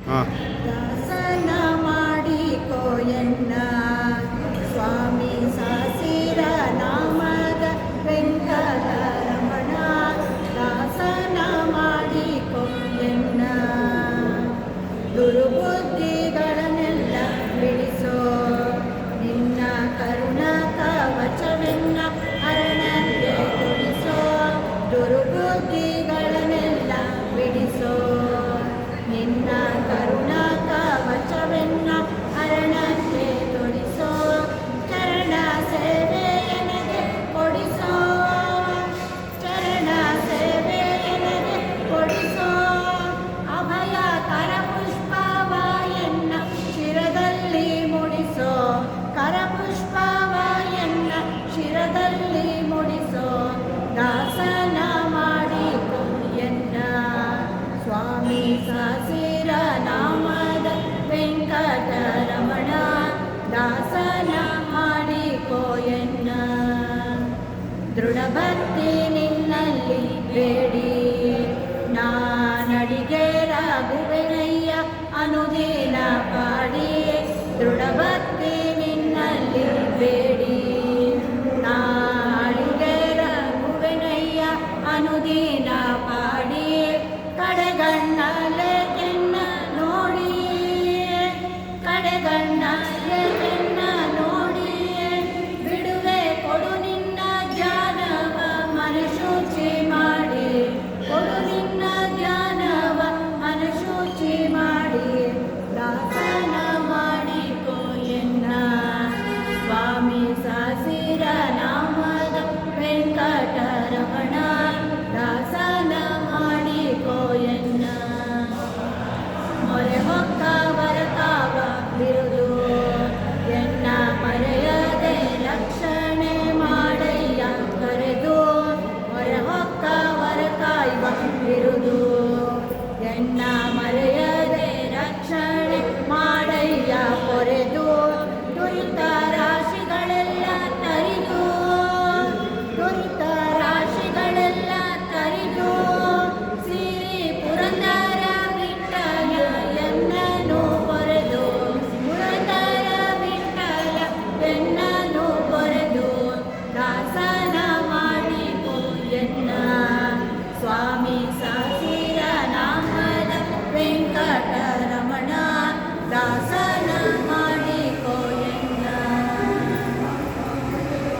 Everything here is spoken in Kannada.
ಹಾಂ. ದಾಸನ ಮಾಡಿಕೋ ಎನ್ನ ಸ್ವಾಮಿ ಸಾಸಿರ ನಾಮದ ವೆಂಕಟರಮಣ. ದಾಸನ ಮಾಡಿಕೋ ಎನ್ನ ದುರ್ಬುದ್ಧಿಗಳನ್ನೆಲ್ಲ ಬಿಡಿಸೋ ನಿನ್ನ ಕರುಣ ಕವಚವೆನ್ನ ಅರಣಕ್ಕೆ ತುಡಿಸೋ. ದುರ್ಬುದ್ಧಿಗಳನ್ನೆಲ್ಲ ಬಿಡಿಸೋ ನಿನ್ನ ಕರುಣ ಕವಚವೆನ್ನ ಅರಣಕ್ಕೆ ತೊಡಿಸೋ. ಚರಣ ಸೇವೆ ಎನಗೆ ಕೊಡಿಸೋ, ಚರಣ ಸೇವೆ ಎನಗೆ ಕೊಡಿಸೋ. ಅಭಯ ಕರಪುಷ್ಪವ ಎನ್ನ ಶಿರದಲ್ಲಿ ಮುಡಿಸೋ, ಕರಪುಷ್ಪವ ಎನ್ನ ಶಿರದಲ್ಲಿ ಮುಡಿಸೋ. ದಾಸನ ಮಾಡಿಕೋ ಎನ್ನ ಸ್ವಾಮಿ ಸಾಸಿರ ನಾಮದ ವೆಂಕಟರಮಣ. ದಾಸನ ಮಾಡಿಕೋ ಎನ್ನ ದೃಢ ಭಕ್ತಿ ನಿನ್ನಲ್ಲಿ ಬೇಡಿ ನಾನಡಿಗೆ ರಾಘುವೆನಯ್ಯ ಅನುದಿನ ಪಾಡಿ. ದೃಢ ಭಕ್ತಿ ನಿನ್ನಲ್ಲಿ ಬೇಡಿ ನಾಡಿಗೆ ರಾಘುವೆನಯ್ಯ ಅನುದಿನ ಪಾಡಿ. ಕಡೆಗಣ್ಣಲೆ ಎನ್ನ ನೋಡಿ, ಕಡೆಗಣ್ಣಲೆ ಎನ್ನ ನೋಡಿ. ಬಿಡುವೆ ಕೊಡು ನಿನ್ನ ಜ್ಞಾನವ ಮನಶುಚಿ ಮಾಡಿ, ಕೊಡು ನಿನ್ನ ಜ್ಞಾನವ ಮನಶುಚಿ ಮಾಡಿ. ದಾಸನ ಮಾಡಿಕೋ ಎನ್ನ ಸ್ವಾಮಿ ಸಾಸಿರ ನಾಮದ ವೆಂಕಟರಮಣ. ದಾಸನ ಮಾಡಿಕೋ ಎನ್ನ ಮೊರೆ ಹೊಕ್ಕವರ